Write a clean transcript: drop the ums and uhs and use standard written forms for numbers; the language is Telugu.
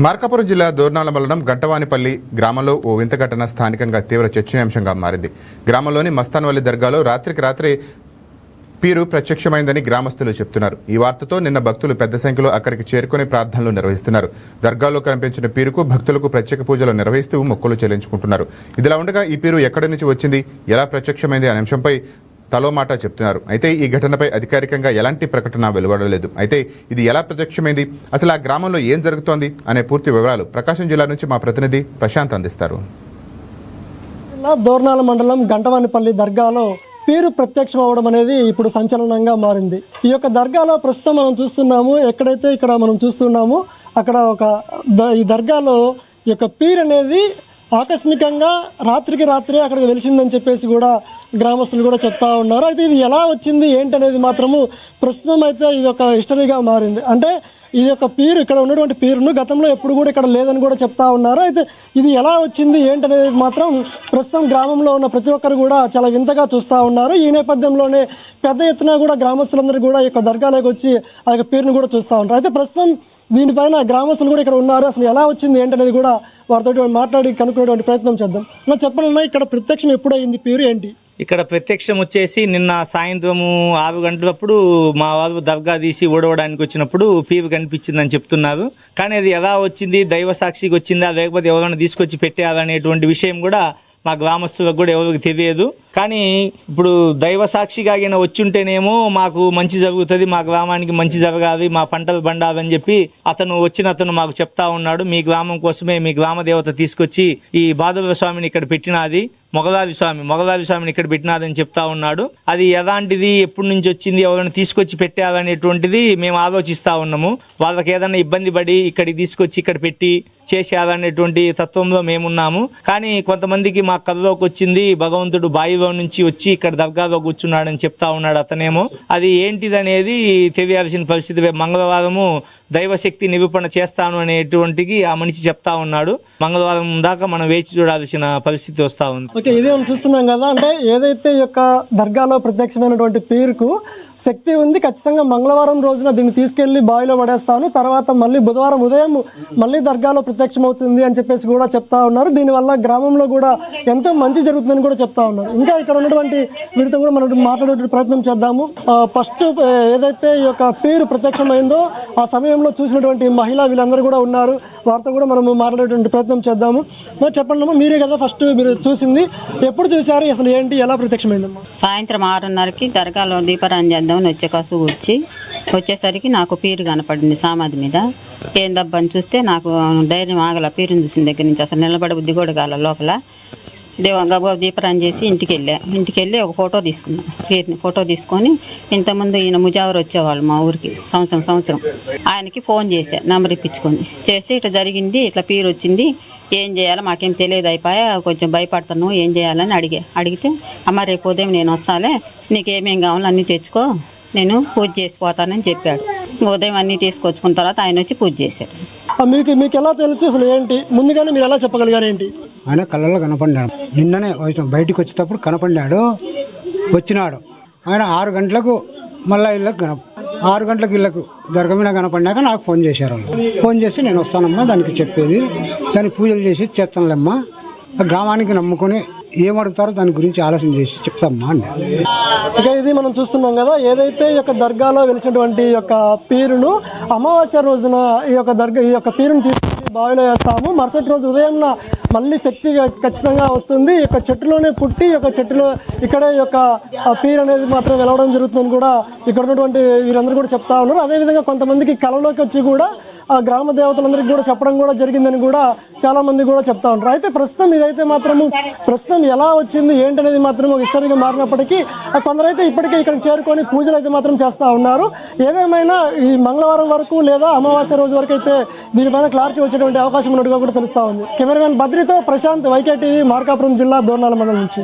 మార్కాపురం జిల్లా దోర్నాల మండలం గంటవానిపల్లి గ్రామంలో ఓ వింత ఘటన స్థానికంగా తీవ్ర చర్చనీయాంశంగా మారింది. గ్రామంలోని మస్తాన్వల్లి దర్గాలో రాత్రికి రాత్రే పీరు ప్రత్యక్షమైందని గ్రామస్తులు చెప్తున్నారు. ఈ వార్తతో నిన్న భక్తులు పెద్ద సంఖ్యలో అక్కడికి చేరుకుని ప్రార్థనలు నిర్వహిస్తున్నారు. దర్గాలో కనిపించిన పీరుకు భక్తులకు ప్రత్యేక పూజలు నిర్వహిస్తూ మొక్కులు చెల్లించుకుంటున్నారు. ఇదిలా ఉండగా ఈ పీరు ఎక్కడి నుంచి వచ్చింది, ఎలా ప్రత్యక్షమైంది అనే అంశంపై తలో మాట చెప్తున్నారు. అయితే ఈ ఘటనపై అధికారికంగా ఎలాంటి ప్రకటన వెలువడలేదు. అయితే ఇది ఎలా ప్రత్యక్షమైంది, అసలు ఆ గ్రామంలో ఏం జరుగుతోంది అనే పూర్తి వివరాలు ప్రకాశం జిల్లా నుంచి మా ప్రతినిధి ప్రశాంత్ అందిస్తారు. దోర్నాల మండలం గంటవానిపల్లి దర్గాలో పీరు ప్రత్యక్షం అవ్వడం అనేది ఇప్పుడు సంచలనంగా మారింది. ఈ యొక్క దర్గాలో ప్రస్తుతం మనం చూస్తున్నాము, ఎక్కడైతే ఇక్కడ మనం చూస్తున్నామో అక్కడ ఈ దర్గాలో ఈ యొక్క పీరు అనేది ఆకస్మికంగా రాత్రికి రాత్రే అక్కడికి వెలిసిందని చెప్పేసి కూడా గ్రామస్తులు కూడా చెప్తా ఉన్నారు. అయితే ఇది ఎలా వచ్చింది ఏంటి అనేది మాత్రము ప్రస్తుతం అయితే ఇది ఒక హిస్టరీగా మారింది. అంటే ఇది యొక్క పీరు, ఇక్కడ ఉన్నటువంటి పీరును గతంలో ఎప్పుడు కూడా ఇక్కడ లేదని కూడా చెప్తా ఉన్నారు. అయితే ఇది ఎలా వచ్చింది ఏంటి అనేది మాత్రం ప్రస్తుతం గ్రామంలో ఉన్న ప్రతి ఒక్కరు కూడా చాలా వింతగా చూస్తూ ఉన్నారు. ఈ నేపథ్యంలోనే పెద్ద ఎత్తున కూడా గ్రామస్తులందరూ కూడా ఈ యొక్క దర్గాలోకి వచ్చి ఆ యొక్క పీరును కూడా చూస్తూ ఉంటారు. అయితే ప్రస్తుతం దీనిపైన గ్రామస్తులు కూడా ఇక్కడ ఉన్నారు. అసలు ఎలా వచ్చింది ఏంటనేది కూడా వారితో మాట్లాడి కనుక్కునేటువంటి ప్రయత్నం చేద్దాం. నా చెప్పనన్నా ఇక్కడ ప్రత్యక్షం ఎప్పుడైంది, పీరు ఏంటి? ఇక్కడ ప్రత్యక్షం వచ్చేసి నిన్న సాయంత్రము 6 గంటలప్పుడు మా వారు దర్గా తీసి ఓడవడానికి వచ్చినప్పుడు పీరు కనిపించిందని చెప్తున్నారు. కానీ అది ఎలా వచ్చింది, దైవ సాక్షికి వచ్చిందా లేకపోతే ఎవరైనా తీసుకొచ్చి పెట్టారనేటువంటి విషయం కూడా మా గ్రామస్తులకు కూడా ఎవరికి తెలియదు. కానీ ఇప్పుడు దైవ సాక్షిగా అయినా వచ్చుంటేనేమో మాకు మంచి జరుగుతుంది, మా గ్రామానికి మంచి జరగాలి, మా పంటలు బండాలని చెప్పి అతను మాకు చెప్తా ఉన్నాడు. మీ గ్రామం కోసమే మీ గ్రామ దేవత తీసుకొచ్చి ఈ బాదవ స్వామిని ఇక్కడ పెట్టినది, మొగలాది స్వామిని ఇక్కడ పెట్టినాదని చెప్తా ఉన్నాడు. అది ఎలాంటిది, ఎప్పటి నుంచి వచ్చింది, ఎవరైనా తీసుకొచ్చి పెట్టారనేటువంటిది మేము ఆలోచిస్తా ఉన్నాము. వాళ్ళకి ఏదైనా ఇబ్బంది పడి ఇక్కడికి తీసుకొచ్చి ఇక్కడ పెట్టి చేసేయాలనేటువంటి తత్వంలో మేమున్నాము. కానీ కొంతమందికి మా కథలోకి వచ్చింది, భగవంతుడు బాయిలో నుంచి వచ్చి ఇక్కడ దర్గాలో కూర్చున్నాడని చెప్తా ఉన్నాడు అతనేమో. అది ఏంటిదనేది తెలియాల్సిన పరిస్థితి. మంగళవారము దైవశక్తి నిరూపణ చేస్తాను అనేటువంటిది ఆ మనిషి చెప్తా ఉన్నాడు. మంగళవారం దాకా మనం వేచి చూడాల్సిన పరిస్థితి వస్తా ఉంది. ఓకే, ఇదే మనం చూస్తున్నాం కదా. అంటే ఏదైతే ఈ యొక్క దర్గాలో ప్రత్యక్షమైనటువంటి పీరుకు శక్తి ఉంది, ఖచ్చితంగా మంగళవారం రోజున దీన్ని తీసుకెళ్లి బావిలో పడేస్తాను, తర్వాత మళ్ళీ బుధవారం ఉదయం మళ్ళీ దర్గాలో ప్రత్యక్షం అవుతుంది అని చెప్పేసి కూడా చెప్తా ఉన్నారు. దీనివల్ల గ్రామంలో కూడా ఎంతో మంచి జరుగుతుందని కూడా చెప్తా ఉన్నారు. ఇంకా ఇక్కడ ఉన్నటువంటి వీరితో కూడా మనం మాట్లాడే ప్రయత్నం చేద్దాము. ఫస్ట్ ఏదైతే ఈ యొక్క పీరు ప్రత్యక్షమైందో ఆ సమయంలో చూసినటువంటి మహిళా వీళ్ళందరూ కూడా ఉన్నారు. వారితో కూడా మనం మాట్లాడేటువంటి ప్రయత్నం చేద్దాము. చెప్పండి, మీరే కదా ఫస్ట్ మీరు చూసింది, ఎప్పుడు చూసారు, అసలు ఏంటి, ఎలా ప్రత్యక్షమైందమ్మా? సాయంత్రం 6:30కి దర్గాలో దీపారాయణ చేద్దామని వచ్చే కాసు వచ్చేసరికి నాకు పీరు కనపడింది సమాధి మీద. ఏందబ్బని చూస్తే నాకు ధైర్యం ఆగల. పీరుని చూసిన దగ్గర నుంచి అసలు నిలబడే బుద్ధి కూడా కాల. లోపల గబగబా దీపారాయణ చేసి ఇంటికి వెళ్ళి ఒక ఫోటో తీసుకున్నాను. పీరుని ఫోటో తీసుకొని ఇంతకుముందు ఈయన ముజావర్ వచ్చేవాళ్ళు మా ఊరికి సంవత్సరం. ఆయనకి ఫోన్ చేశా, నెంబర్ ఇప్పించుకొని చేస్తే ఇట్లా జరిగింది, ఇట్లా పీరు వచ్చింది, ఏం చేయాలో మాకేం తెలియదు, అయిపోయా కొంచెం భయపడతాను, ఏం చేయాలని అడిగితే అమ్మ రేపు ఉదయం నేను వస్తాలే, నీకేమేం కావాలో అన్నీ తెచ్చుకో, నేను పూజ చేసిపోతానని చెప్పాడు. ఉదయం అన్నీ తీసుకొచ్చుకున్న తర్వాత ఆయన వచ్చి పూజ చేశాడు. మీకు ఎలా తెలుసు, అసలు ఏంటి, ముందుగానే మీరు ఎలా చెప్పగలిగారు ఏంటి? ఆయన కళ్ళల్లో కనపడినాడు. నిన్ననే బయటికి వచ్చేటప్పుడు కనపడినాడు, వచ్చినాడు. ఆయన 6 గంటలకు మళ్ళీ ఇళ్ళకు 6 గంటలకు ఇళ్ళకు దర్గా మీద కనపడినాక నాకు ఫోన్ చేశారు. వాళ్ళు ఫోన్ చేసి నేను వస్తానమ్మా, దానికి చెప్పేది, దానికి పూజలు చేసి చేస్తానులేమ్మా, గ్రామానికి నమ్ముకొని ఏమడుగుతారో దాని గురించి ఆలోచన చేసి చెప్తామ్మా అండి. ఇక ఇది మనం చూస్తున్నాం కదా, ఏదైతే ఈ యొక్క దర్గాలో వెలిసినటువంటి యొక్క పీరును అమావాస్య రోజున ఈ యొక్క పీరును తీసుకుని బావిలో వేస్తాము. మరుసటి రోజు ఉదయం మళ్ళీ శక్తి ఖచ్చితంగా వస్తుంది. ఈ యొక్క చెట్టులోనే పుట్టి ఈ యొక్క చెట్టులో ఇక్కడే ఈ యొక్క పీరు అనేది మాత్రం వెలవడం జరుగుతుందని కూడా ఇక్కడ ఉన్నటువంటి వీరందరూ కూడా చెప్తా ఉన్నారు. అదేవిధంగా కొంతమందికి కళలోకి వచ్చి కూడా ఆ గ్రామ దేవతలందరికీ కూడా చెప్పడం కూడా జరిగిందని కూడా చాలా మంది కూడా చెప్తా ఉంటారు. అయితే ప్రస్తుతం ఇదైతే మాత్రము ప్రస్తుతం ఎలా వచ్చింది ఏంటనేది మాత్రం ఒక హిస్టరీగా మారినప్పటికీ కొందరైతే ఇప్పటికే ఇక్కడికి చేరుకొని పూజలు అయితే మాత్రం చేస్తూ ఉన్నారు. ఏదేమైనా ఈ మంగళవారం వరకు లేదా అమావాస్య రోజు వరకు అయితే దీనిపైన క్లారిటీ వచ్చేటువంటి అవకాశం ఉన్నట్టుగా కూడా తెలుస్తూ ఉంది. కెమెరామెన్ బద్రితో ప్రశాంత్, YK TV, మార్కాపురం జిల్లా దోర్నాల మండలం నుంచి.